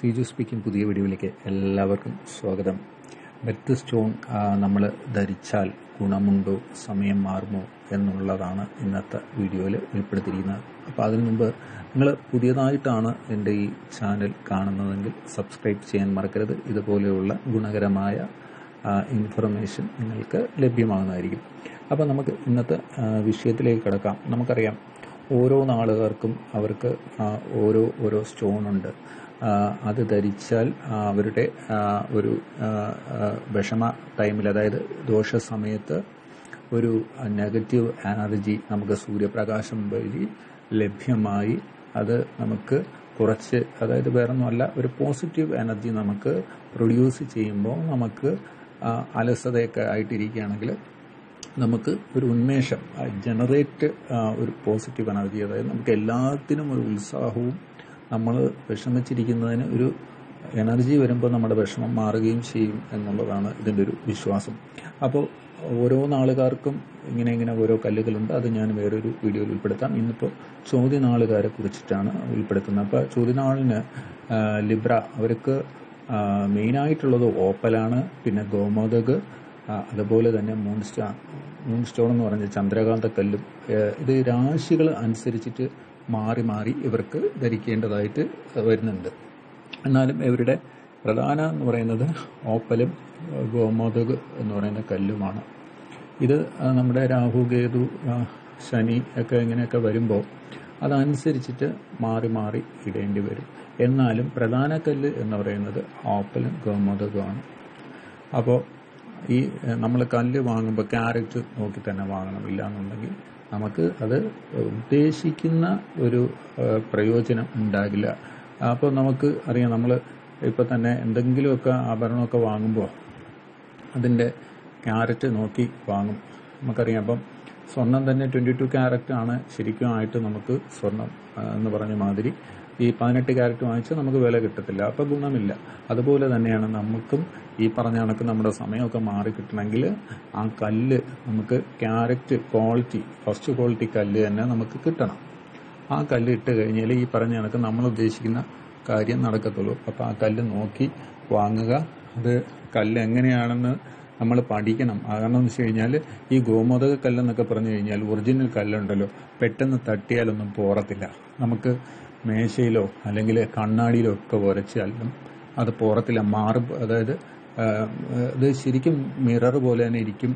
Siju speaking പുതിയ വീഡിയോയിലേക്ക് എല്ലാവർക്കും സ്വാഗതം. ബെർത്ത് സ്റ്റോൺ നമ്മൾ ധരിച്ചാൽ ഗുണമുണ്ടോ, സമയം മാറുമോ എന്നുള്ളതാണ് ഇന്നത്തെ വീഡിയോയിൽ ഉൾപ്പെടുത്തിയിരിക്കുന്നത്. അപ്പോൾ അതിനു മുമ്പ് നിങ്ങൾ പുതിയതായിട്ടാണ് എൻ്റെ ഈ ചാനൽ കാണുന്നതെങ്കിൽ സബ്സ്ക്രൈബ് ചെയ്യാൻ മറക്കരുത്. ഇതുപോലെയുള്ള ഗുണകരമായ ഇൻഫർമേഷൻ നിങ്ങൾക്ക് ലഭ്യമാകുന്നതായിരിക്കും. അപ്പോൾ നമുക്ക് ഇന്നത്തെ വിഷയത്തിലേക്ക് കിടക്കാം. നമുക്കറിയാം, ഓരോ നാളുകാർക്കും അവർക്ക് ഓരോ സ്റ്റോണുണ്ട്. അത് ധരിച്ചാൽ അവരുടെ ഒരു വിഷമ ടൈമിൽ, അതായത് ദോഷ സമയത്ത് ഒരു നെഗറ്റീവ് എനർജി നമുക്ക് സൂര്യപ്രകാശം വഴി ലഭ്യമായി അത് നമുക്ക് കുറച്ച്, അതായത് വേറൊന്നുമല്ല, ഒരു പോസിറ്റീവ് എനർജി നമുക്ക് പ്രൊഡ്യൂസ് ചെയ്യുമ്പോൾ നമുക്ക് അലസതയൊക്കെ ആയിട്ടിരിക്കുകയാണെങ്കിൽ നമുക്ക് ഒരു ഉന്മേഷം ജനറേറ്റ്, ഒരു പോസിറ്റീവ് എനർജി, അതായത് നമുക്ക് എല്ലാത്തിനും ഒരു ഉത്സാഹവും, നമ്മൾ വിഷമിച്ചിരിക്കുന്നതിന് ഒരു എനർജി വരുമ്പോൾ നമ്മുടെ വിഷമം മാറുകയും ചെയ്യും എന്നുള്ളതാണ് ഇതിൻ്റെ ഒരു വിശ്വാസം. അപ്പോൾ ഓരോ നാളുകാർക്കും ഇങ്ങനെ ഓരോ കല്ലുകളുണ്ട്. അത് ഞാൻ വേറൊരു വീഡിയോയിൽ ഉൾപ്പെടുത്താം. ഇന്നിപ്പോൾ ചോദ്യനാളുകാരെ കുറിച്ചിട്ടാണ് ഉൾപ്പെടുത്തുന്നത്. അപ്പോൾ ചോദ്യനാളിന് ലിബ്ര, അവർക്ക് മെയിനായിട്ടുള്ളത് ഓപ്പലാണ്, പിന്നെ ഗോമോദക്, അതുപോലെ തന്നെ മൂൺ സ്റ്റോൺ എന്ന് പറഞ്ഞ ചന്ദ്രകാന്ത കല്ലും. ഇത് രാശികൾ അനുസരിച്ചിട്ട് മാറി മാറി ഇവർക്ക് ധരിക്കേണ്ടതായിട്ട് വരുന്നുണ്ട്. എന്നാലും ഇവരുടെ പ്രധാന എന്ന് പറയുന്നത് ഓപ്പലും ഗോമോദക് എന്ന് പറയുന്ന കല്ലുമാണ്. ഇത് നമ്മുടെ രാഹു, കേതു, ശനി ഒക്കെ ഇങ്ങനെയൊക്കെ വരുമ്പോൾ അതനുസരിച്ചിട്ട് മാറി മാറി ഇടേണ്ടി വരും. എന്നാലും പ്രധാന കല്ല് എന്ന് പറയുന്നത് ഓപ്പലും ഗോമോദകമാണ്. അപ്പോൾ ഈ നമ്മൾ കല്ല് വാങ്ങുമ്പോൾ ക്യാരറ്റ് നോക്കി തന്നെ വാങ്ങണം. ഇല്ല എന്നുണ്ടെങ്കിൽ നമുക്ക് അത് ഉദ്ദേശിക്കുന്ന ഒരു പ്രയോജനം ഉണ്ടാകില്ല. അപ്പോൾ നമുക്ക് അറിയാം, നമ്മൾ ഇപ്പോൾ തന്നെ എന്തെങ്കിലുമൊക്കെ ആഭരണമൊക്കെ വാങ്ങുമ്പോൾ അതിൻ്റെ ക്യാരറ്റ് നോക്കി വാങ്ങും. നമുക്കറിയാം, അപ്പം സ്വർണം തന്നെ 22 ക്യാരറ്റ് ആണ് ശരിക്കും ആയിട്ട് നമുക്ക് സ്വർണം എന്ന് പറഞ്ഞ മാതിരി. ഈ 18 ക്യാരറ്റ് വാങ്ങിച്ചാൽ നമുക്ക് വില കിട്ടത്തില്ല, അപ്പോൾ ഗുണമില്ല. അതുപോലെ തന്നെയാണ് നമുക്കും ഈ പറഞ്ഞ കണക്ക് നമ്മുടെ സമയമൊക്കെ മാറി കിട്ടണമെങ്കിൽ ആ കല്ല് നമുക്ക് ക്യാരറ്റ് ക്വാളിറ്റി, ഫസ്റ്റ് ക്വാളിറ്റി കല്ല് തന്നെ നമുക്ക് കിട്ടണം. ആ കല്ല് ഇട്ട് കഴിഞ്ഞാൽ ഈ പറഞ്ഞ കണക്ക് നമ്മൾ ഉദ്ദേശിക്കുന്ന കാര്യം നടക്കത്തുള്ളൂ. അപ്പോൾ ആ കല്ല് നോക്കി വാങ്ങുക. അത് കല്ല് എങ്ങനെയാണെന്ന് നമ്മൾ പഠിക്കണം. കാരണം എന്ന് വെച്ച് കഴിഞ്ഞാൽ ഈ ഗോമോദക കല്ലെന്നൊക്കെ പറഞ്ഞു കഴിഞ്ഞാൽ ഒറിജിനൽ കല്ലുണ്ടല്ലോ, പെട്ടെന്ന് തട്ടിയാലൊന്നും പോറത്തില്ല. നമുക്ക് മേശയിലോ അല്ലെങ്കിൽ കണ്ണാടിയിലോ ഒക്കെ ഉരച്ചാലും അത് പോറത്തില്ല. അതായത് ഇത് ശരിക്കും മിറർ പോലെ തന്നെ ഇരിക്കും,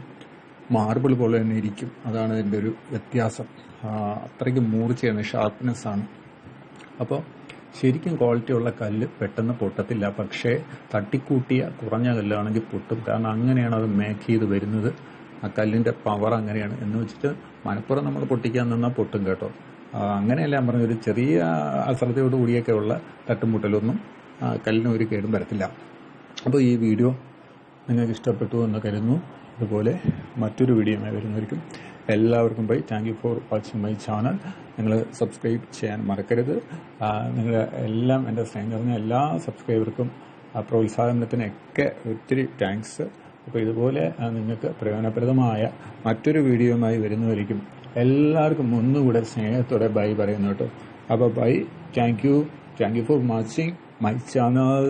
മാർബിൾ പോലെ തന്നെ ഇരിക്കും. അതാണ് ഇതിൻ്റെ ഒരു വ്യത്യാസം. അത്രയ്ക്ക് മൂർച്ചയാണ്, ഷാർപ്നെസ്സാണ്. അപ്പോൾ ശരിക്കും ക്വാളിറ്റി ഉള്ള കല്ല് പെട്ടെന്ന് പൊട്ടത്തില്ല. പക്ഷേ തട്ടിക്കൂട്ടിയ കുറഞ്ഞ കല്ലാണെങ്കിൽ പൊട്ടും. കാരണം അങ്ങനെയാണ് അത് മേക്ക് ചെയ്ത് വരുന്നത്. ആ കല്ലിൻ്റെ പവർ അങ്ങനെയാണ്. എന്ന് വെച്ചിട്ട് മനപ്പുറം നമ്മൾ പൊട്ടിക്കാൻ നിന്നാൽ പൊട്ടും കേട്ടോ. അങ്ങനെയല്ല ഞാൻ പറഞ്ഞ, ഒരു ചെറിയ അശ്രദ്ധയോട് കൂടിയൊക്കെ ഉള്ള തട്ടുമുട്ടലൊന്നും കല്ലിന് ഒരു കേടും വരത്തില്ല. അപ്പോൾ ഈ വീഡിയോ നിങ്ങൾക്ക് ഇഷ്ടപ്പെട്ടു എന്ന് കരുതുന്നു. അതുപോലെ മറ്റൊരു വീഡിയോയുമായി വരുന്നതായിരിക്കും. എല്ലാവർക്കും bye. Thank you for watching my channel. നിങ്ങൾ സബ്സ്ക്രൈബ് ചെയ്യാൻ മറക്കരുത്. നിങ്ങളുടെ എല്ലാം, എൻ്റെ സ്നേഹം നിറഞ്ഞ എല്ലാ സബ്സ്ക്രൈബർക്കും പ്രോത്സാഹനത്തിനൊക്കെ ഒത്തിരി താങ്ക്സ്. അപ്പോൾ ഇതുപോലെ നിങ്ങൾക്ക് പ്രയോജനപ്രദമായ മറ്റൊരു വീഡിയോയുമായി വരുന്നതായിരിക്കും. എല്ലാവർക്കും ഒന്നുകൂടെ സ്നേഹത്തോടെ ബൈ പറയുന്നു കേട്ടോ. അപ്പോൾ bye. Thank you for watching my channel.